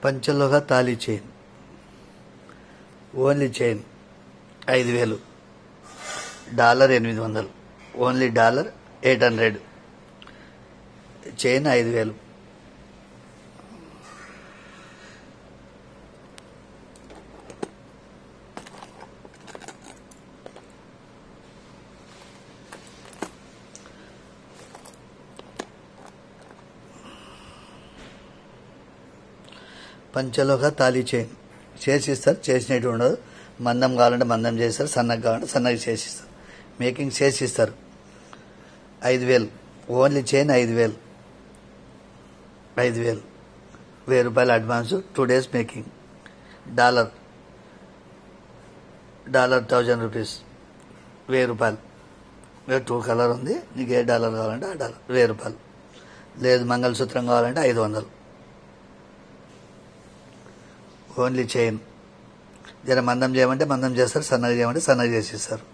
పంచలోహ తాళీ chain, only chain 5000, dollar 800, only dollar 800, chain 5000. పంచలోహ తాళీ చైన్ చేసిస్తారు, చేసినట్టు ఉండదు. మందం కావాలంటే మందం చేస్తారు, సన్నగా కావాలంటే సన్నగా చేసిస్తారు. మేకింగ్ చేసిస్తారు. 5000, ఓన్లీ చైన్ 5000, 5000, 1000 రూపాయలు advance, 2 days making. Dollar 1000 rupees, 1000 రూపాయలు. 2 కలర్ ఉంది, నీకు ఏ డాలర్ కావాలంటే ఆ డాలర్ 1000 రూపాయలు. లేదు మంగళసూత్రం కావాలంటే 500, ఓన్లీ చైన్. జర మందం చేయమంటే మందం చేస్తారు, సన్నగా చేయమంటే సన్నగా చేసిస్తారు.